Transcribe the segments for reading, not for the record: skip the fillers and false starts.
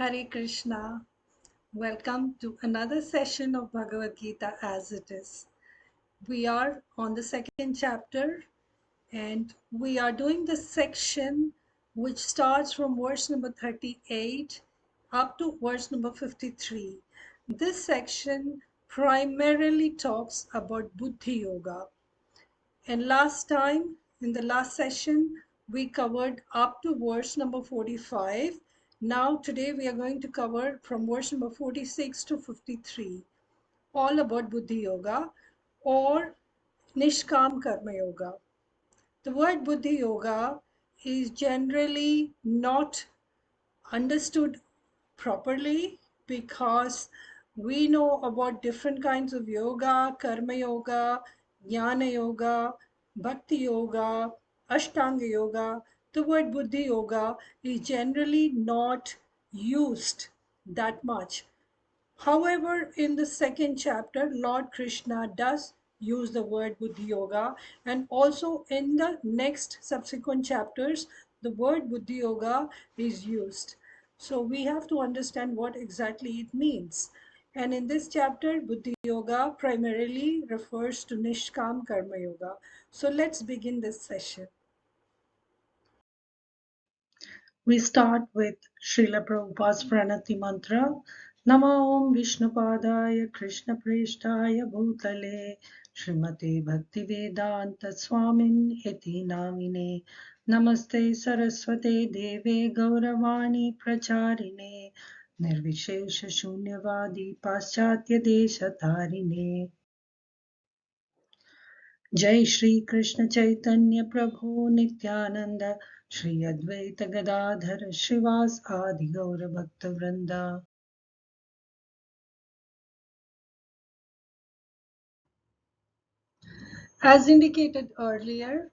Hare Krishna. Welcome to another session of Bhagavad Gita as it is. We are on the second chapter and we are doing the section which starts from verse number 38 up to verse number 53. This section primarily talks about Budhi Yoga. And last time, in the last session, we covered up to verse number 45. Now, today we are going to cover from verse number 46 to 53, all about Budhi Yoga or Nishkaam Karma Yoga. The word Budhi Yoga is generally not understood properly because we know about different kinds of yoga, karma yoga, jnana yoga, bhakti yoga, ashtanga yoga. The word buddhi yoga is generally not used that much. However, in the second chapter, Lord Krishna does use the word Buddhi Yoga, and also in the next subsequent chapters, the word Buddhi Yoga is used. So we have to understand what exactly it means. And in this chapter, Buddhi Yoga primarily refers to Nishkaam Karma Yoga. So let's begin this session. We start with Srila Prabhupada's Pranati Mantra. Namo Om Vishnupadaya Krishna Preshtaya Bhutale Srimate Bhaktivedanta Swamin Iti Namine Namaste Saraswate Deve Gauravani Pracharine Nirvishesha Shunyavadi Paschatya Deshatarine जय श्री कृष्ण चैतन्य प्रभु नित्यानंद श्री अद्वैत गदाधर श्रीवास आदि गौर भक्त वृंदा. As indicated earlier,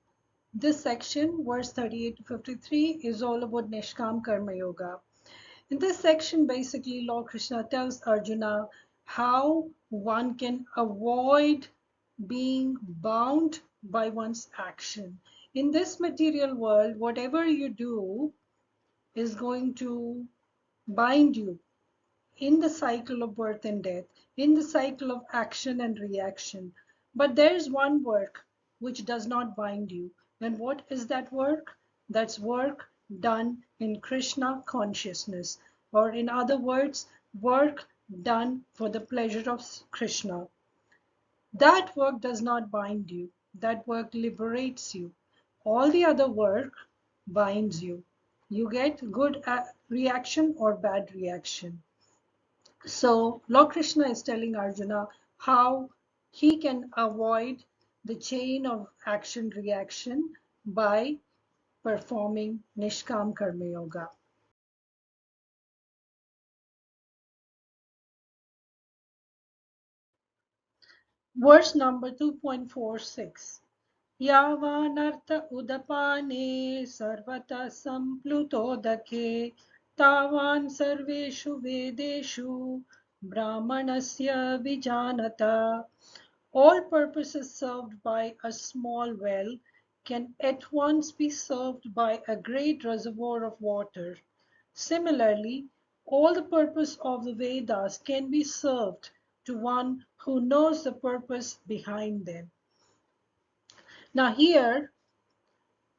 this section, verse 38 to 53, is all about Nishkam Karma Yoga. In this section, basically, Lord Krishna tells Arjuna how one can avoid being bound by one's action. In this material world, whatever you do is going to bind you in the cycle of birth and death, in the cycle of action and reaction. But there is one work which does not bind you. And what is that work? That's work done in Krishna consciousness, or in other words, work done for the pleasure of Krishna. That work does not bind you. That work liberates you. All the other work binds you. You get good reaction or bad reaction. So Lord Krishna is telling Arjuna how he can avoid the chain of action reaction by performing Nishkam Karma Yoga. Verse number 2.46. Yavanartha udapane sarvata samplutodake tavan sarveshu vedeshu brahmanasya vijanata. All purposes served by a small well can at once be served by a great reservoir of water. Similarly, all the purpose of the Vedas can be served to one who knows the purpose behind them. Now here,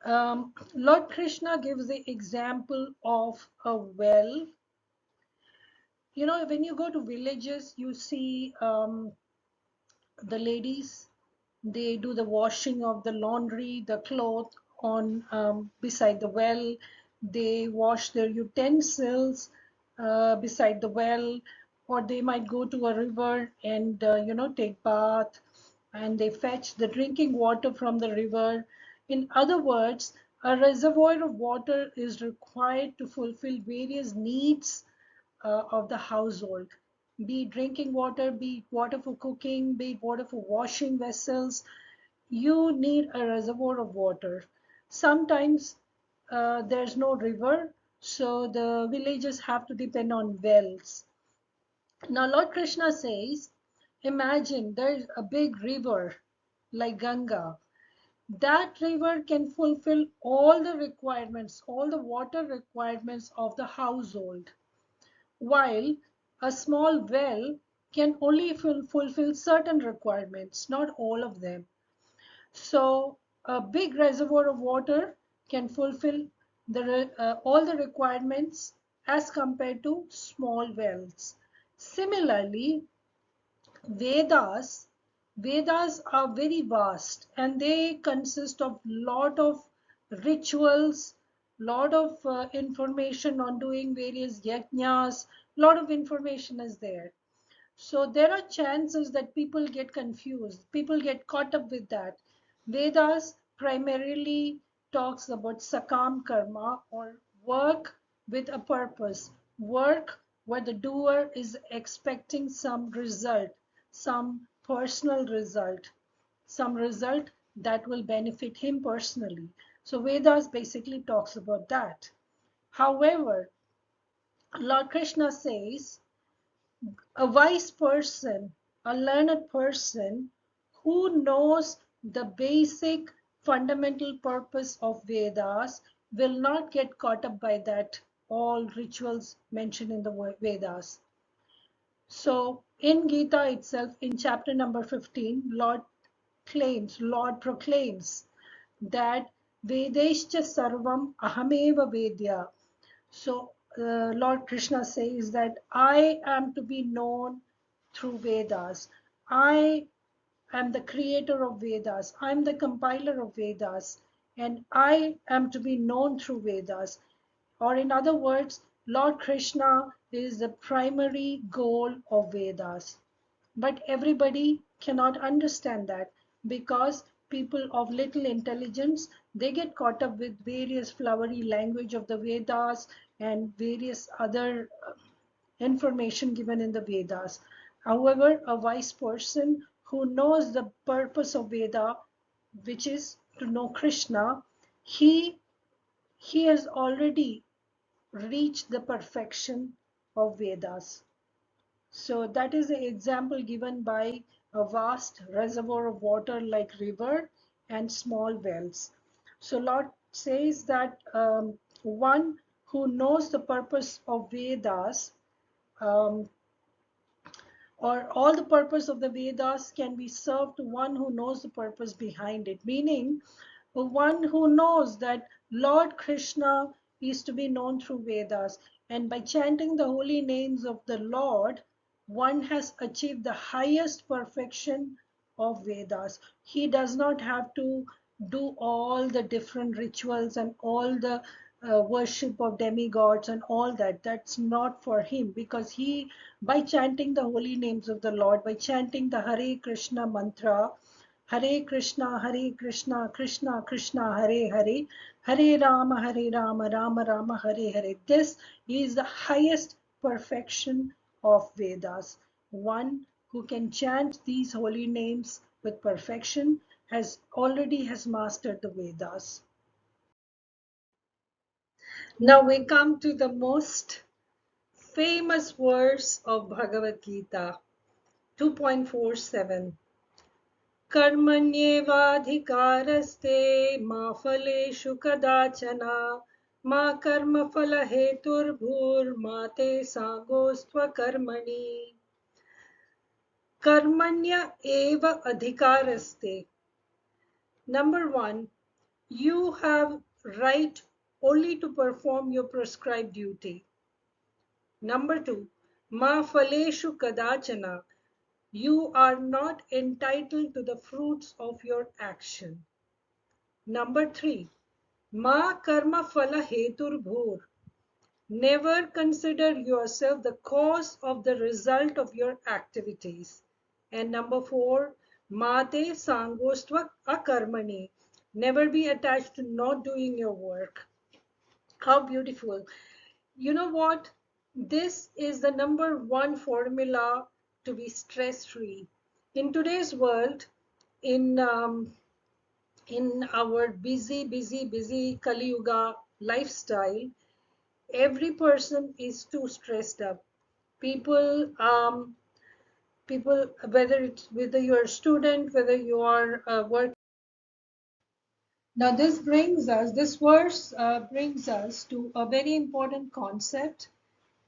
Lord Krishna gives the example of a well. You know, when you go to villages, you see the ladies, they do the washing of the laundry, the cloth on beside the well. They wash their utensils beside the well, or they might go to a river and take bath, and they fetch the drinking water from the river. In other words, a reservoir of water is required to fulfill various needs of the household, be it drinking water, be it water for cooking, be it water for washing vessels. You need a reservoir of water. Sometimes there's no river, so the villagers have to depend on wells. Now, Lord Krishna says, imagine there's a big river like Ganga. That river can fulfill all the requirements, all the water requirements of the household. while a small well can only fulfill certain requirements, not all of them. So a big reservoir of water can fulfill all the requirements as compared to small wells. Similarly, Vedas, Vedas are very vast and they consist of lot of rituals, lot of information on doing various yajnas, lot of information is there. So there are chances that people get confused, people get caught up with that. Vedas primarily talks about sakaam karma, or work with a purpose, work where the doer is expecting some result, some personal result, some result that will benefit him personally. So Vedas basically talks about that. However, Lord Krishna says a wise person, a learned person who knows the basic fundamental purpose of Vedas will not get caught up by that all rituals mentioned in the Vedas. So in Gita itself, in chapter number 15, Lord proclaims that Vedescha Sarvam Ahameva Vedya. So Lord Krishna says that I am to be known through Vedas. I am the creator of Vedas. I'm the compiler of Vedas. And I am to be known through Vedas. Or in other words, Lord Krishna is the primary goal of Vedas. But everybody cannot understand that, because people of little intelligence, they get caught up with various flowery language of the Vedas and various other information given in the Vedas. However, a wise person who knows the purpose of Veda, which is to know Krishna, he he has already reached the perfection of Vedas. So that is the example given by a vast reservoir of water like river and small wells. So Lord says that one who knows the purpose of Vedas, um, or all the purpose of the Vedas can be served to one who knows the purpose behind it, meaning one who knows that Lord Krishna is to be known through Vedas, and by chanting the holy names of the Lord, one has achieved the highest perfection of Vedas. He does not have to do all the different rituals and all the worship of demigods and all that. That's not for him, because he, by chanting the holy names of the Lord, by chanting the Hare Krishna mantra, Hare Krishna, Hare Krishna, Krishna Krishna, Hare Hare, Hare Rama, Rama Rama, Hare Hare. This is the highest perfection of Vedas. One who can chant these holy names with perfection has mastered the Vedas. Now we come to the most famous verse of Bhagavad Gita, 2.47. कर्मण्येवाधिकारस्ते मा फलेषु कदाचन मा कर्मफलहेतुर्भूर्मा ते सागोस्त्वकर्मणि. Karmanya eva adhikaraste. Number one, you have right only to perform your prescribed duty. Number two, ma faleshu kadachana. You are not entitled to the fruits of your action. Number three, ma karma phala hetur bhur. Never consider yourself the cause of the result of your activities. And number four, mate sangostva akarmani. Never be attached to not doing your work. How beautiful. You know what? This is the number one formula to be stress-free. In today's world, in our busy Kali Yuga lifestyle, every person is too stressed up. People, whether you're a student, whether you are working. Now, this verse brings us to a very important concept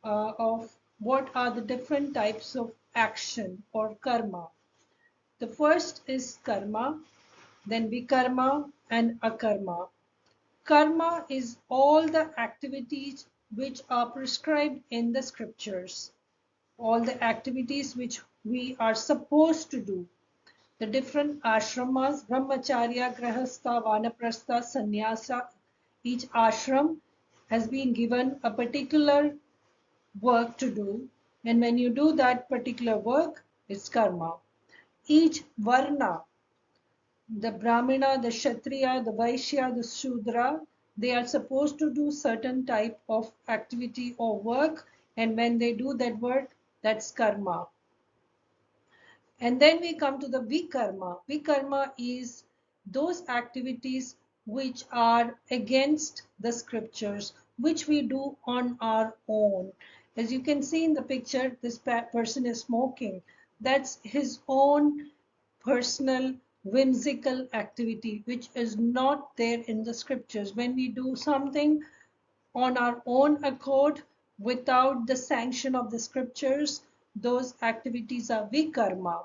of what are the different types of action or karma. The first is karma, then vikarma and akarma. Karma is all the activities which are prescribed in the scriptures, all the activities which we are supposed to do. The different ashramas, brahmacharya, grahastha, vanaprastha, sannyasa, each ashram has been given a particular work to do, and when you do that particular work, it's karma. Each varna, the brahmana, the kshatriya, the vaishya, the shudra, they are supposed to do certain type of activity or work, and when they do that work, that's karma. And then we come to the vikarma. Vikarma is those activities which are against the scriptures, which we do on our own. As you can see in the picture, this person is smoking. That's his own personal whimsical activity, which is not there in the scriptures. When we do something on our own accord without the sanction of the scriptures, those activities are vikarma.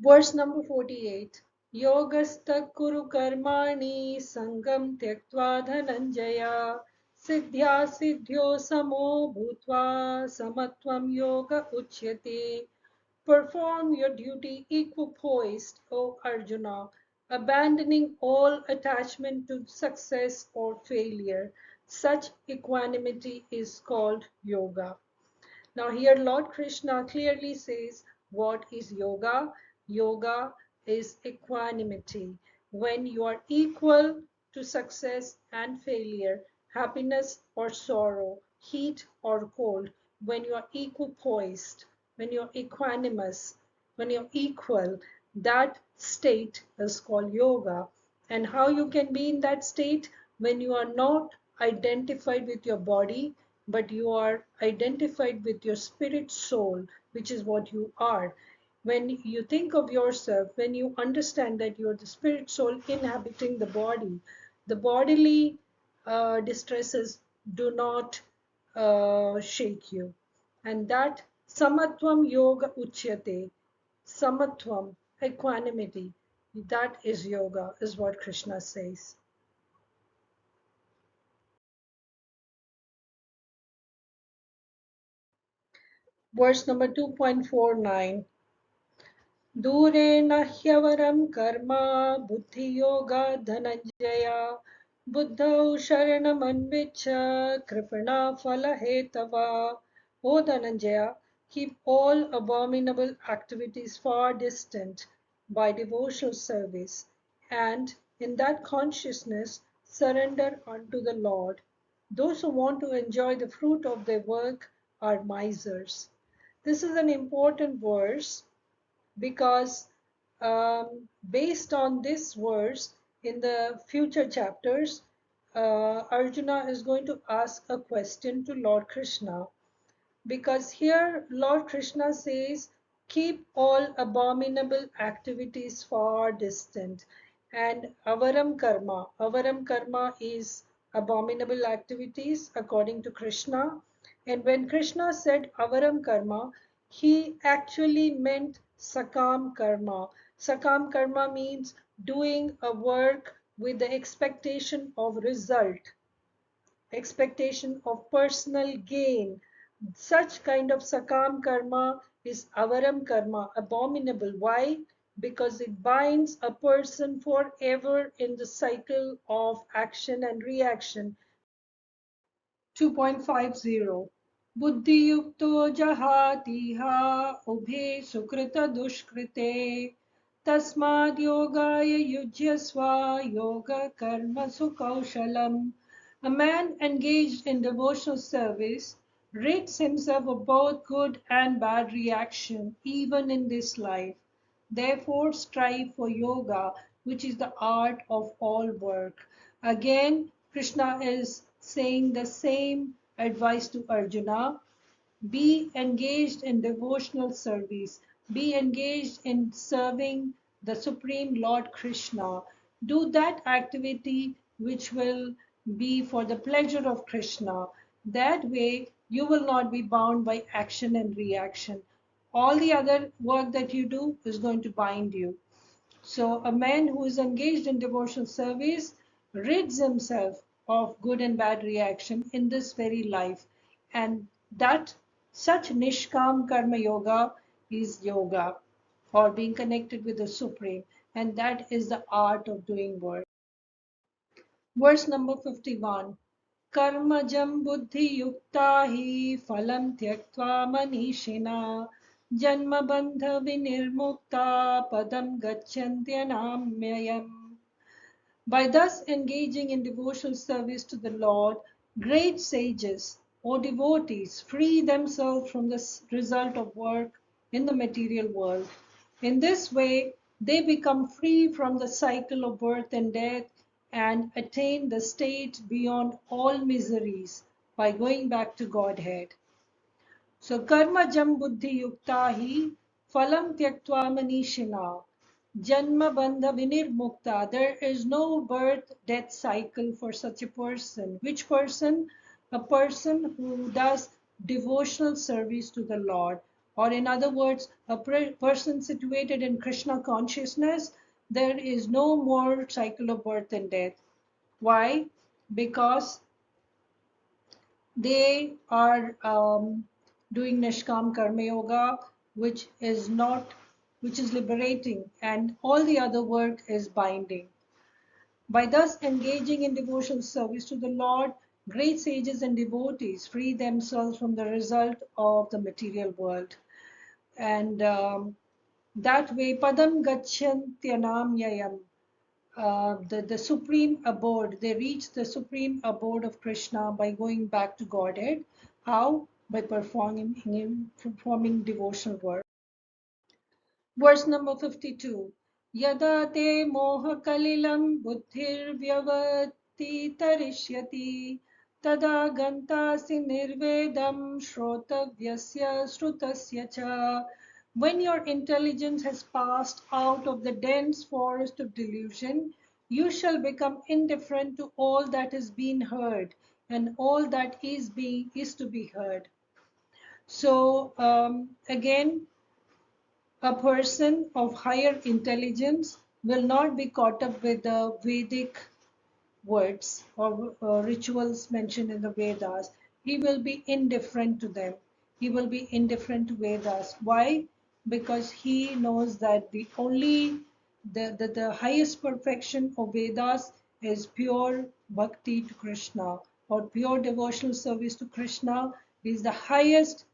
Verse number 48. Yogastha kuru karmani sangam tyaktva dhananjaya siddhya siddhyo samo bhutva samatvam yoga uchyate. Perform your duty equipoised, O Arjuna, abandoning all attachment to success or failure. Such equanimity is called yoga. Now here Lord Krishna clearly says what is yoga? Yoga is equanimity. When you are equal to success and failure, happiness or sorrow, heat or cold, when you are equipoised, when you're equanimous, when you're equal, that state is called yoga. And how you can be in that state? When you are not identified with your body, but you are identified with your spirit soul, which is what you are. When you think of yourself, when you understand that you're the spirit soul inhabiting the bodily distresses do not shake you. And that samatvam yoga uchyate, samatvam, equanimity, that is yoga, is what Krishna says. Verse number 2.49. दूरेण ह्यवरं कर्म बुद्धियोगा धनञ्जय बुद्धौ शरणमन्विच्छ कृपणाफलहेतवा. O Dhananjaya, keep all abominable activities far distant by devotional service, and in that consciousness surrender unto the Lord. Those who want to enjoy the fruit of their work are misers. This is an important verse because based on this verse, in the future chapters, Arjuna is going to ask a question to Lord Krishna, because here Lord Krishna says, keep all abominable activities far distant. And avaram karma is abominable activities according to Krishna. And when Krishna said avaram karma, he actually meant sakaam karma. Sakaam karma means doing a work with the expectation of personal gain. Such kind of sakam karma is avaram karma, abominable. Why? Because it binds a person forever in the cycle of action and reaction. 2.50. Buddhi yukto jahatiha ubhe sukrita dushkrite tasmad yogaya yujyasva yoga karma sukaushalam. A man engaged in devotional service rids himself of both good and bad reaction even in this life. Therefore, strive for yoga, which is the art of all work. Again, Krishna is saying the same advice to Arjuna. Be engaged in devotional service. Be engaged in serving the Supreme Lord Krishna. Do that activity which will be for the pleasure of Krishna. That way, You will not be bound by action and reaction. All the other work that you do is going to bind you. So a man who is engaged in devotional service rids himself of good and bad reaction in this very life. And that such Nishkaam Karma Yoga is yoga, or being connected with the Supreme. And that is the art of doing work. Verse number 51. Karmajam buddhi yukta hi phalam tyaktva manishina janma bandha vinirmukta padam gacchantyanamyayam. By thus engaging in devotional service to the Lord, great sages or devotees free themselves from the result of work in the material world. In this way, they become free from the cycle of birth and death and attain the state beyond all miseries by going back to Godhead. So karma jam buddhi yukta hi phalam tyaktva manishina janma bandha vinirmukta. There is no birth death cycle for such a person. Which person? A person who does devotional service to the Lord, or in other words, a person situated in Krishna consciousness. There is no more cycle of birth and death. Why? Because they are doing Nishkaam Karma Yoga, which is not, which is liberating, and all the other work is binding. By thus engaging in devotional service to the Lord, great sages and devotees free themselves from the result of the material world. And that way, Padam Gacchantyanam Yayam, the supreme abode, they reach the supreme abode of Krishna by going back to Godhead. How? By performing devotional work. Verse number 52. Yada te moha kalilam buddhir vyavati tarishyati tada gantasi nirvedam shrotavyasya shrutasya cha. When your intelligence has passed out of the dense forest of delusion, you shall become indifferent to all that is being heard and all that is to be heard. So again, a person of higher intelligence will not be caught up with the Vedic words or rituals mentioned in the Vedas. He will be indifferent to them. He will be indifferent to Vedas. Why? Because he knows that the highest perfection of Vedas is pure bhakti to Krishna, or pure devotional service to Krishna is the highest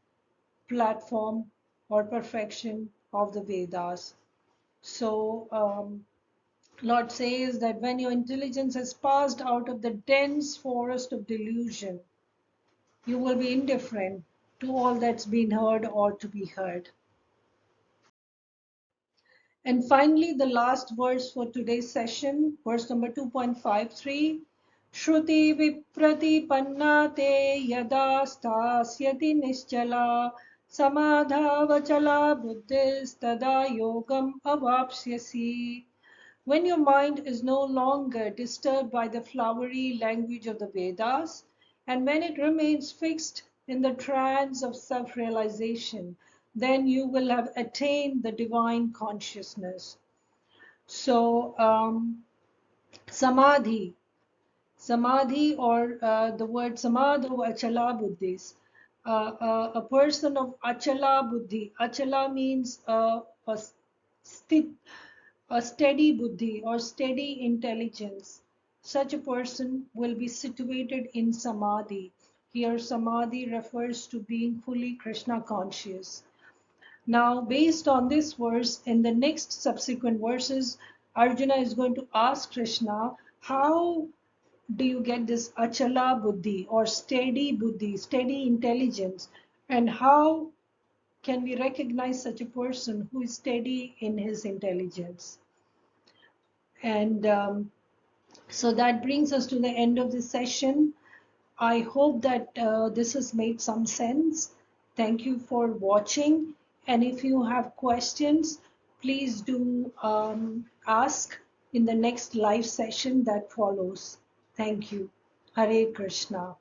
platform or perfection of the Vedas. So Lord says that when your intelligence has passed out of the dense forest of delusion, you will be indifferent to all that's been heard or to be heard. And finally, the last verse for today's session, verse number 2.53. Shruti vipratipanna te yada stasyati nischala samadhavachala buddhis tada yogam avapsyasi. When your mind is no longer disturbed by the flowery language of the Vedas, and when it remains fixed in the trance of self-realization, then you will have attained the divine consciousness. So, samadhi, or the word samadho achala buddhis, a person of achala buddhi. Achala means a steady buddhi or steady intelligence. Such a person will be situated in samadhi. Here, samadhi refers to being fully Krishna conscious. Now, based on this verse, in the next subsequent verses, Arjuna is going to ask Krishna, how do you get this achala buddhi or steady intelligence, and how can we recognize such a person who is steady in his intelligence? And so that brings us to the end of this session. I hope that this has made some sense. Thank you for watching. And if you have questions, please do ask in the next live session that follows. Thank you. Hare Krishna.